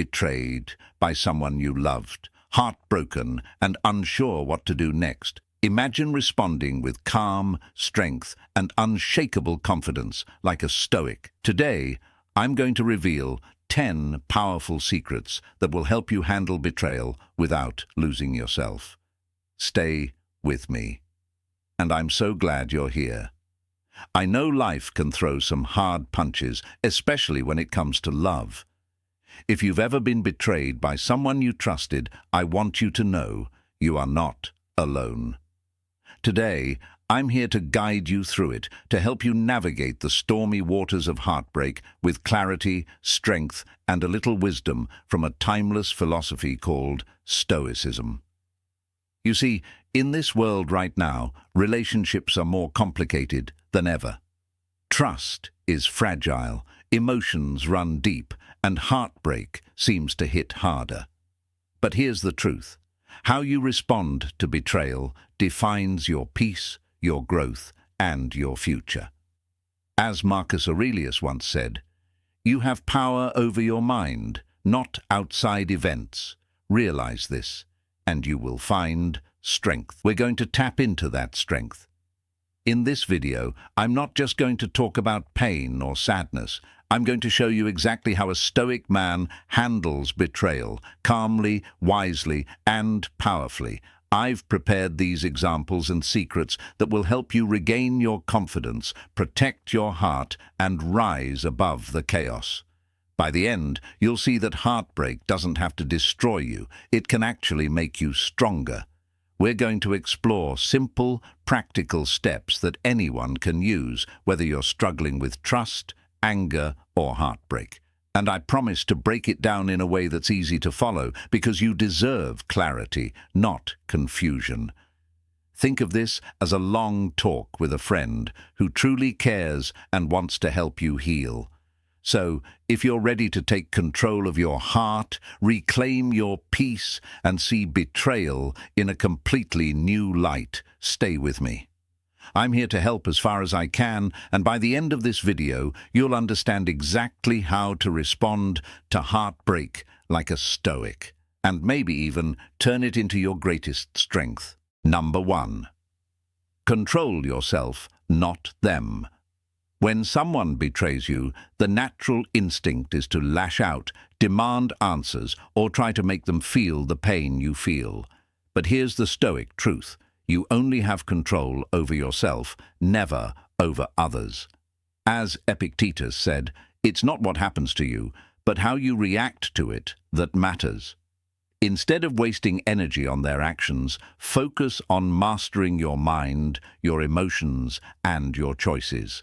betrayed by someone you loved, heartbroken and unsure what to do next. Imagine responding with calm, strength, and unshakable confidence like a Stoic. Today, I'm going to reveal 10 powerful secrets that will help you handle betrayal without losing yourself. Stay with me. And I'm so glad you're here. I know life can throw some hard punches, especially when it comes to love. If you've ever been betrayed by someone you trusted, I want you to know you are not alone. Today, I'm here to guide you through it, to help you navigate the stormy waters of heartbreak with clarity, strength, and a little wisdom from a timeless philosophy called Stoicism. You see, in this world right now, relationships are more complicated than ever. Trust is fragile, emotions run deep, and heartbreak seems to hit harder. But here's the truth. How you respond to betrayal defines your peace, your growth, and your future. As Marcus Aurelius once said, "You have power over your mind, not outside events. Realize this, and you will find strength." We're going to tap into that strength. In this video, I'm not just going to talk about pain or sadness. I'm going to show you exactly how a Stoic man handles betrayal, calmly, wisely, and powerfully. I've prepared these examples and secrets that will help you regain your confidence, protect your heart, and rise above the chaos. By the end, you'll see that heartbreak doesn't have to destroy you. It can actually make you stronger. We're going to explore simple, practical steps that anyone can use, whether you're struggling with trust, anger, or heartbreak. And I promise to break it down in a way that's easy to follow, because you deserve clarity, not confusion. Think of this as a long talk with a friend who truly cares and wants to help you heal. So, if you're ready to take control of your heart, reclaim your peace, and see betrayal in a completely new light, stay with me. I'm here to help as far as I can, and by the end of this video, you'll understand exactly how to respond to heartbreak like a Stoic, and maybe even turn it into your greatest strength. Number 1. Control yourself, not them. When someone betrays you, the natural instinct is to lash out, demand answers, or try to make them feel the pain you feel. But here's the Stoic truth. You only have control over yourself, never over others. As Epictetus said, it's not what happens to you, but how you react to it that matters. Instead of wasting energy on their actions, focus on mastering your mind, your emotions, and your choices.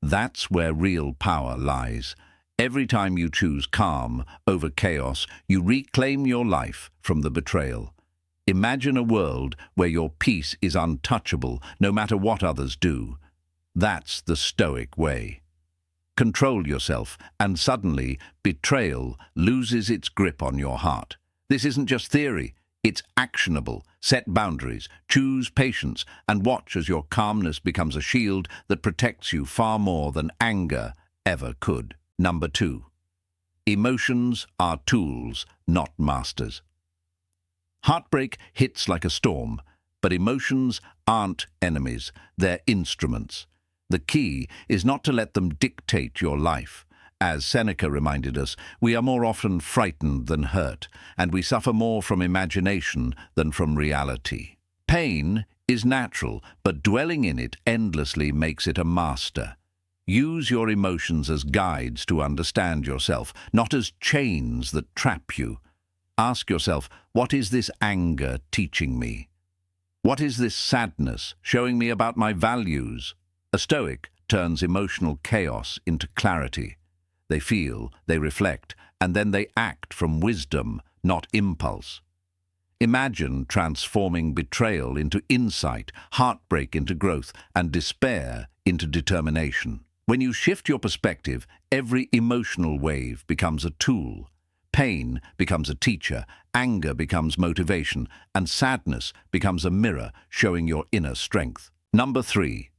That's where real power lies. Every time you choose calm over chaos, you reclaim your life from the betrayal. Imagine a world where your peace is untouchable, no matter what others do. That's the Stoic way. Control yourself, and suddenly betrayal loses its grip on your heart. This isn't just theory, it's actionable. Set boundaries, choose patience, and watch as your calmness becomes a shield that protects you far more than anger ever could. Number 2. Emotions are tools, not masters. Heartbreak hits like a storm, but emotions aren't enemies, they're instruments. The key is not to let them dictate your life. As Seneca reminded us, we are more often frightened than hurt, and we suffer more from imagination than from reality. Pain is natural, but dwelling in it endlessly makes it a master. Use your emotions as guides to understand yourself, not as chains that trap you. Ask yourself, what is this anger teaching me? What is this sadness showing me about my values? A Stoic turns emotional chaos into clarity. They feel, they reflect, and then they act from wisdom, not impulse. Imagine transforming betrayal into insight, heartbreak into growth, and despair into determination. When you shift your perspective, every emotional wave becomes a tool. Pain becomes a teacher, anger becomes motivation, and sadness becomes a mirror showing your inner strength. Number 3.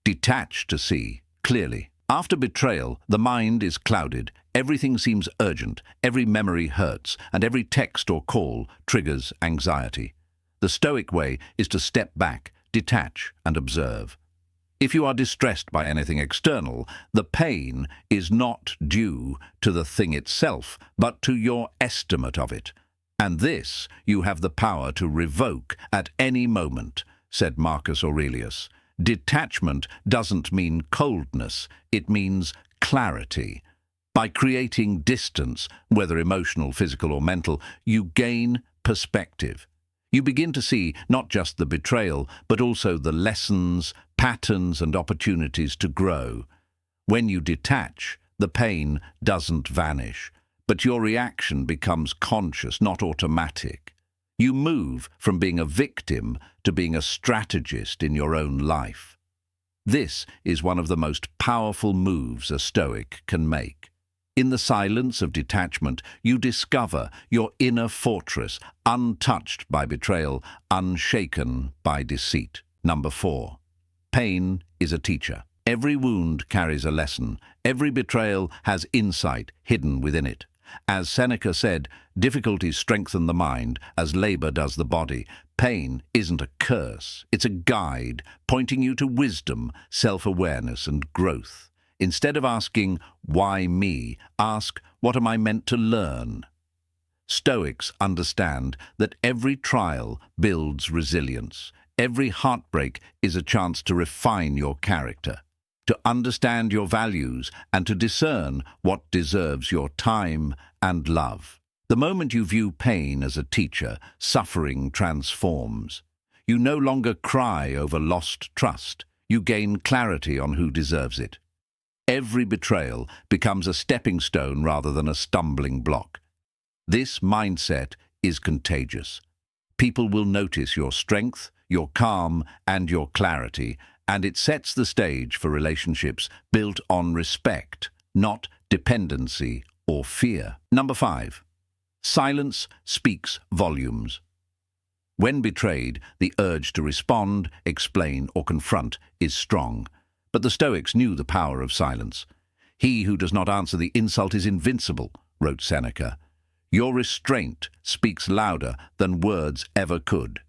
Detach to see clearly. After betrayal, the mind is clouded. Everything seems urgent, every memory hurts, and every text or call triggers anxiety. The Stoic way is to step back, detach, and observe. If you are distressed by anything external, the pain is not due to the thing itself, but to your estimate of it. And this you have the power to revoke at any moment, said Marcus Aurelius. Detachment doesn't mean coldness, it means clarity. By creating distance, whether emotional, physical, or mental, you gain perspective. You begin to see not just the betrayal, but also the lessons, patterns, and opportunities to grow. When you detach, the pain doesn't vanish, but your reaction becomes conscious, not automatic. You move from being a victim to being a strategist in your own life. This is one of the most powerful moves a Stoic can make. In the silence of detachment, you discover your inner fortress, untouched by betrayal, unshaken by deceit. Number 4. Pain is a teacher. Every wound carries a lesson. Every betrayal has insight hidden within it. As Seneca said, difficulties strengthen the mind as labor does the body. Pain isn't a curse, it's a guide pointing you to wisdom, self-awareness, and growth. Instead of asking, why me? Ask, what am I meant to learn? Stoics understand that every trial builds resilience. Every heartbreak is a chance to refine your character, to understand your values, and to discern what deserves your time and love. The moment you view pain as a teacher, suffering transforms. You no longer cry over lost trust. You gain clarity on who deserves it. Every betrayal becomes a stepping stone rather than a stumbling block. This mindset is contagious. People will notice your strength, your calm, and your clarity, and it sets the stage for relationships built on respect, not dependency or fear. Number 5. Silence speaks volumes. When betrayed, the urge to respond, explain, or confront is strong. But the Stoics knew the power of silence. He who does not answer the insult is invincible, wrote Seneca. Your restraint speaks louder than words ever could.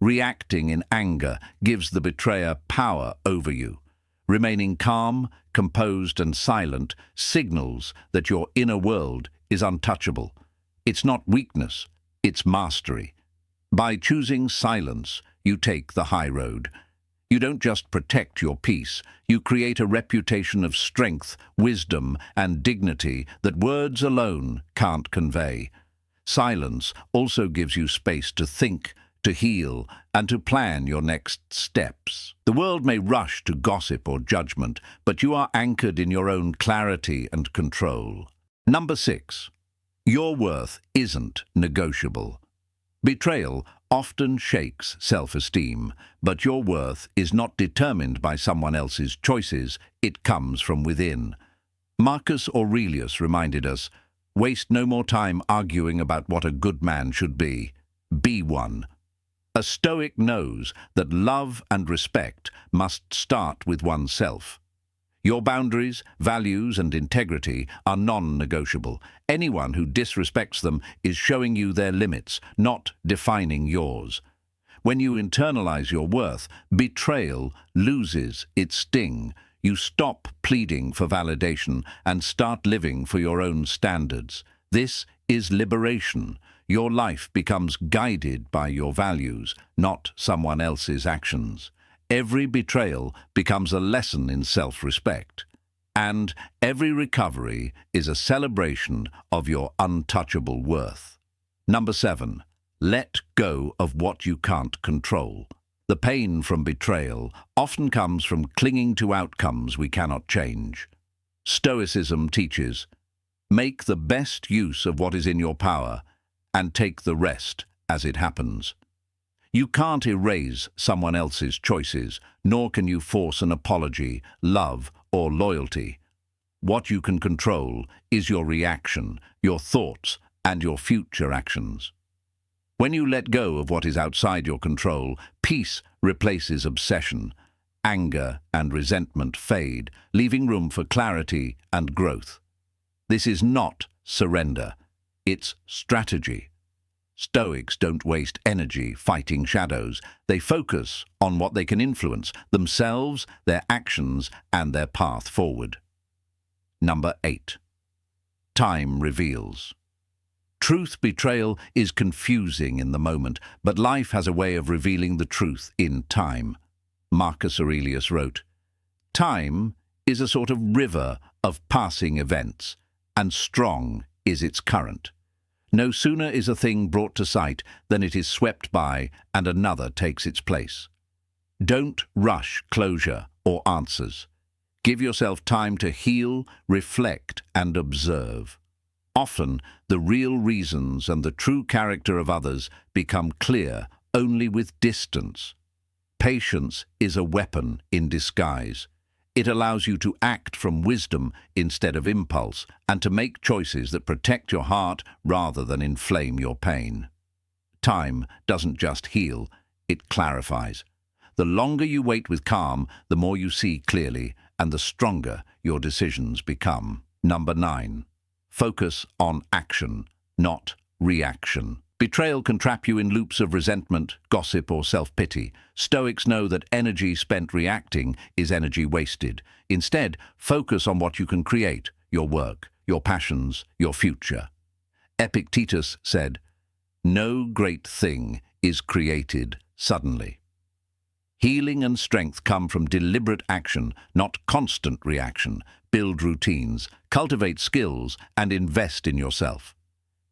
Reacting in anger gives the betrayer power over you. Remaining calm, composed, and silent signals that your inner world is untouchable. It's not weakness, it's mastery. By choosing silence, you take the high road. You don't just protect your peace, you create a reputation of strength, wisdom, and dignity that words alone can't convey. Silence also gives you space to think, to heal, and to plan your next steps. The world may rush to gossip or judgment, but you are anchored in your own clarity and control. Number 6. Your worth isn't negotiable. Betrayal often shakes self-esteem, but your worth is not determined by someone else's choices, it comes from within. Marcus Aurelius reminded us, waste no more time arguing about what a good man should be. Be one. A Stoic knows that love and respect must start with oneself. Your boundaries, values, and integrity are non-negotiable. Anyone who disrespects them is showing you their limits, not defining yours. When you internalize your worth, betrayal loses its sting. You stop pleading for validation and start living for your own standards. This is liberation. Your life becomes guided by your values, not someone else's actions. Every betrayal becomes a lesson in self-respect, and every recovery is a celebration of your untouchable worth. Number 7. Let go of what you can't control. The pain from betrayal often comes from clinging to outcomes we cannot change. Stoicism teaches, make the best use of what is in your power and take the rest as it happens. You can't erase someone else's choices, nor can you force an apology, love, or loyalty. What you can control is your reaction, your thoughts, and your future actions. When you let go of what is outside your control, peace replaces obsession, anger and resentment fade, leaving room for clarity and growth. This is not surrender, it's strategy. Stoics don't waste energy fighting shadows. They focus on what they can influence, themselves, their actions, and their path forward. Number 8. Time reveals. Truth betrayal is confusing in the moment, but life has a way of revealing the truth in time. Marcus Aurelius wrote, "Time is a sort of river of passing events, and strong is its current. No sooner is a thing brought to sight than it is swept by and another takes its place." Don't rush closure or answers. Give yourself time to heal, reflect, and observe. Often, the real reasons and the true character of others become clear only with distance. Patience is a weapon in disguise. It allows you to act from wisdom instead of impulse, and to make choices that protect your heart rather than inflame your pain. Time doesn't just heal, it clarifies. The longer you wait with calm, the more you see clearly, and the stronger your decisions become. Number 9. Focus on action, not reaction. Betrayal can trap you in loops of resentment, gossip, or self-pity. Stoics know that energy spent reacting is energy wasted. Instead, focus on what you can create: your work, your passions, your future. Epictetus said, "No great thing is created suddenly." Healing and strength come from deliberate action, not constant reaction. Build routines, cultivate skills, and invest in yourself.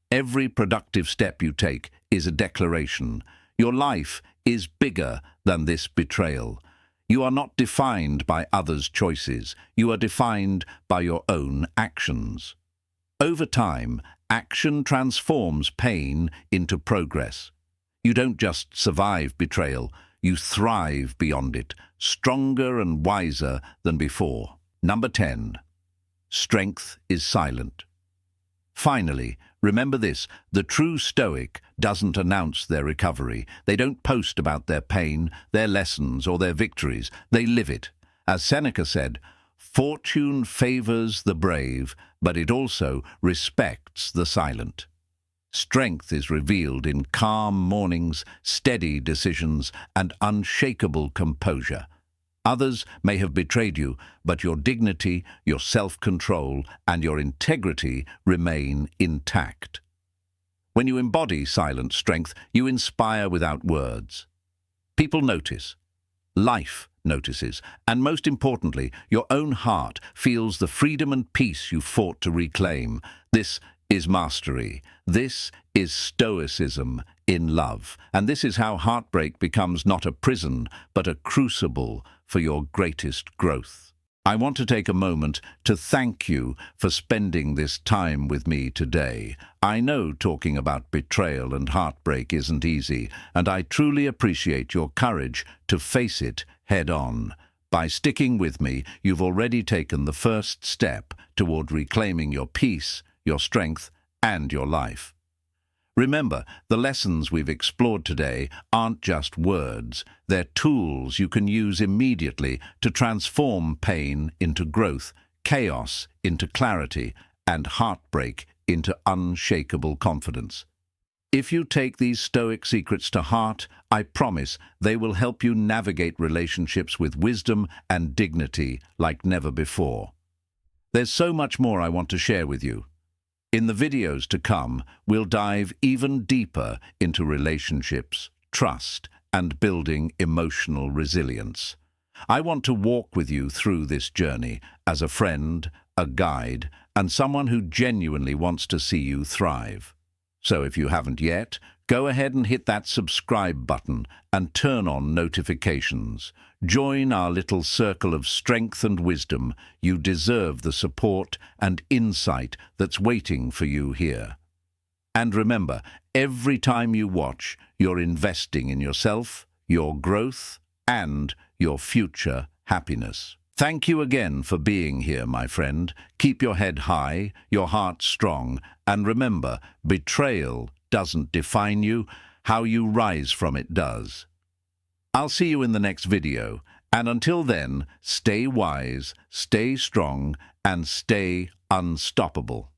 Every productive step you take is a declaration. Your life is bigger than this betrayal. You are not defined by others' choices. You are defined by your own actions. Over time, action transforms pain into progress. You don't just survive betrayal, you thrive beyond it, stronger and wiser than before. Number 10. Strength is silent. Finally, remember this: the true Stoic doesn't announce their recovery. They don't post about their pain, their lessons, or their victories. They live it. As Seneca said, "Fortune favors the brave, but it also respects the silent." Strength is revealed in calm mornings, steady decisions, and unshakable composure. Others may have betrayed you, but your dignity, your self-control, and your integrity remain intact. When you embody silent strength, you inspire without words. People notice. Life notices. And most importantly, your own heart feels the freedom and peace you fought to reclaim. This is mastery. This is Stoicism in love. And this is how heartbreak becomes not a prison, but a crucible for your greatest growth. I want to take a moment to thank you for spending this time with me today. I know talking about betrayal and heartbreak isn't easy, and I truly appreciate your courage to face it head-on. By sticking with me, you've already taken the first step toward reclaiming your peace, your strength, and your life. Remember, the lessons we've explored today aren't just words. They're tools you can use immediately to transform pain into growth, chaos into clarity, and heartbreak into unshakable confidence. If you take these Stoic secrets to heart, I promise they will help you navigate relationships with wisdom and dignity like never before. There's so much more I want to share with you. In the videos to come, we'll dive even deeper into relationships, trust, and building emotional resilience. I want to walk with you through this journey as a friend, a guide, and someone who genuinely wants to see you thrive. So if you haven't yet, go ahead and hit that subscribe button and turn on notifications. Join our little circle of strength and wisdom. You deserve the support and insight that's waiting for you here. And remember, every time you watch, you're investing in yourself, your growth, and your future happiness. Thank you again for being here, my friend. Keep your head high, your heart strong, and remember, betrayal doesn't define you. How you rise from it does. I'll see you in the next video, And until then, stay wise, stay strong, and stay unstoppable.